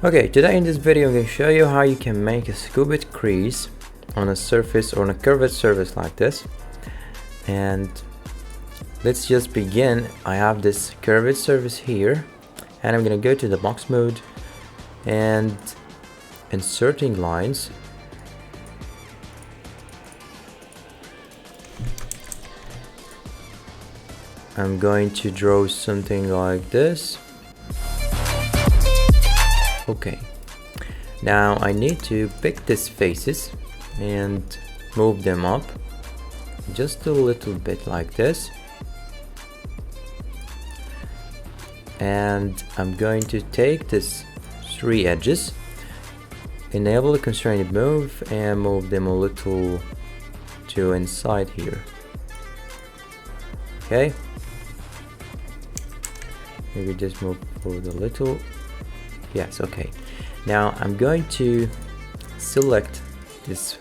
Okay, today in this video I'm going to show you how you can make a scubic crease on a surface or on a curved surface like this. And let's just begin. I have this curved surface here and I'm going to go to the box mode and inserting lines. I'm going to draw something like this. Okay, now I need to pick these faces and move them up just a little bit like this, and I'm going to take these three edges, enable the constrained move and move them a little to inside here. Okay, maybe just move forward a little. Yes, okay. Now I'm going to select these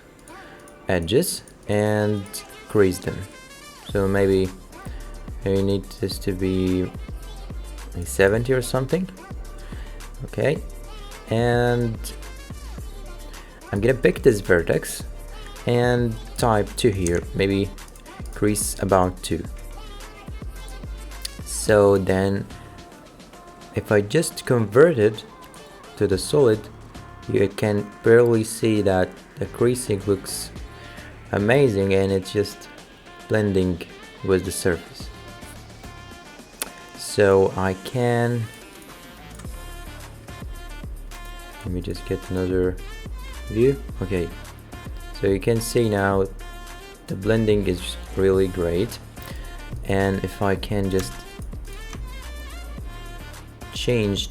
edges and crease them. So maybe I need this to be like 70 or something. Okay, and I'm gonna pick this vertex and type 2 here, maybe crease about 2. So then if I just convert it to the solid, you can barely see that the creasing looks amazing and it's just blending with the surface. So I can, let me just get another view. Okay, so you can see now the blending is really great. And if I can just change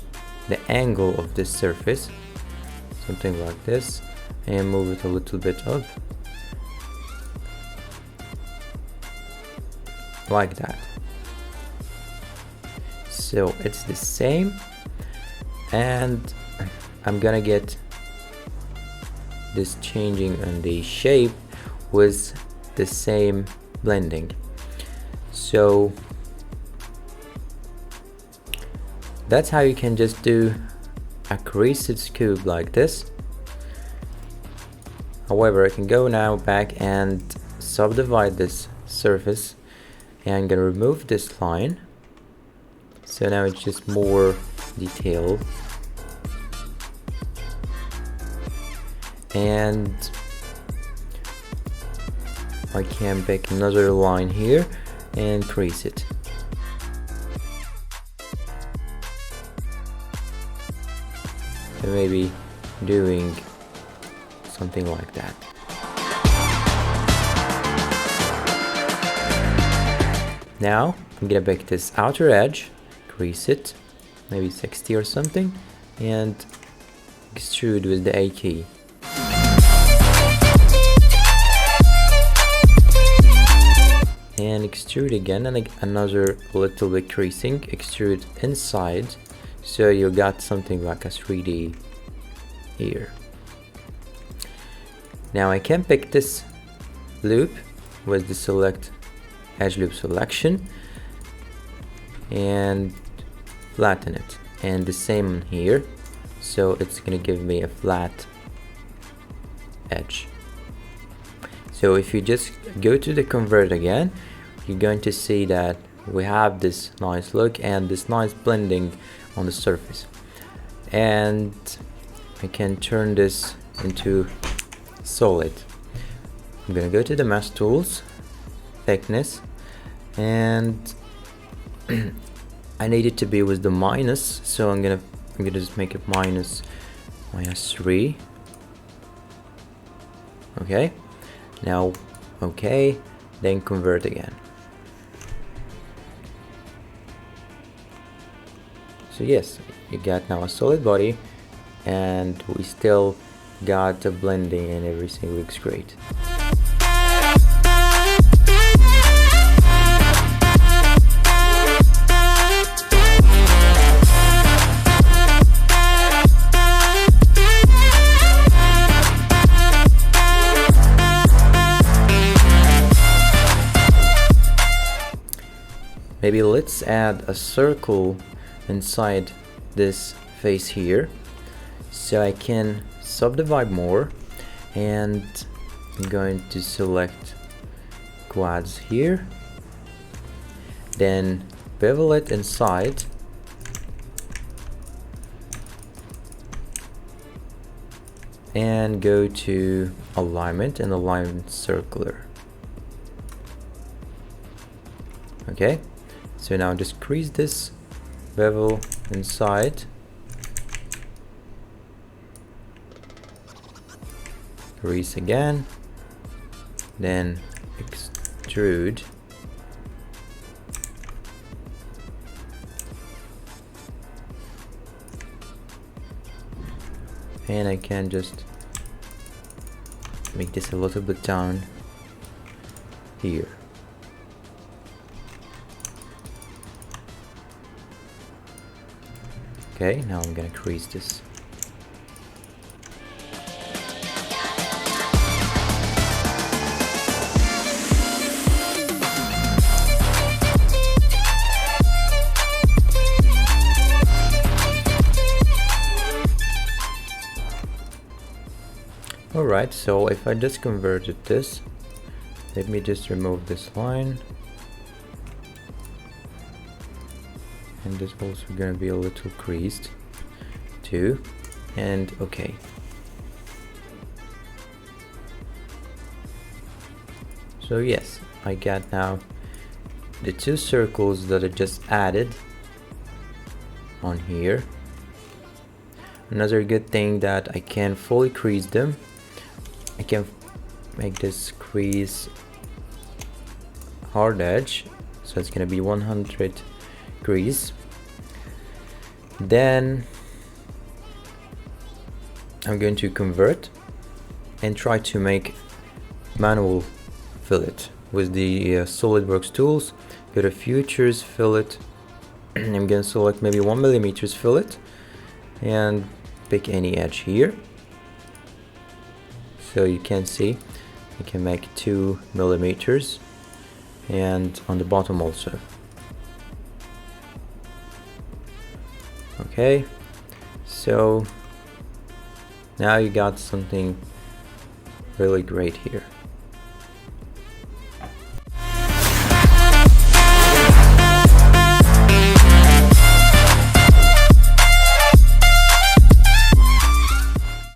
the angle of this surface, something like this, and move it a little bit up like that. So it's the same, and I'm gonna get this changing on the shape with the same blending. So that's how you can just do a creased cube like this. However, I can go now back and subdivide this surface, and I'm gonna remove this line. So now it's just more detailed. And I can pick another line here and crease it. So maybe doing something like that. Now I'm gonna pick this outer edge, crease it, maybe 60 or something, and extrude with the A key. And extrude again, and another little bit creasing, extrude inside. So you got something like a 3D here. Now I can pick this loop with the select edge loop selection and flatten it, and the same here. So it's gonna give me a flat edge. So if you just go to the convert again, you're going to see that we have this nice look and this nice blending on the surface. And I can turn this into solid. I'm gonna go to the mesh tools, thickness, and I need it to be with the minus, so I'm gonna just make it minus 3. Okay, now okay, then convert again. So yes, you got now a solid body, and we still got the blending and everything looks great. Maybe let's add a circle inside this face here. so I can subdivide more, and I'm going to select quads here, then bevel it inside, and go to alignment and align circular. Okay, so now just crease this bevel inside, crease again, then extrude, and I can just make this a little bit down here. Okay, now I'm gonna crease this. Alright, so if I just converted this, let me just remove this line, and this also gonna be a little creased too, and okay. So yes, I got now the two circles that I just added on here. Another good thing that I can fully crease them. I can make this crease hard edge, so it's gonna be 100 crease. Then I'm going to convert and try to make manual fillet with the SolidWorks tools. Go to Futures, Fillet. I'm gonna select maybe 1mm fillet and pick any edge here. So you can see I can make 2mm, and on the bottom also. Okay, so now you got something really great here.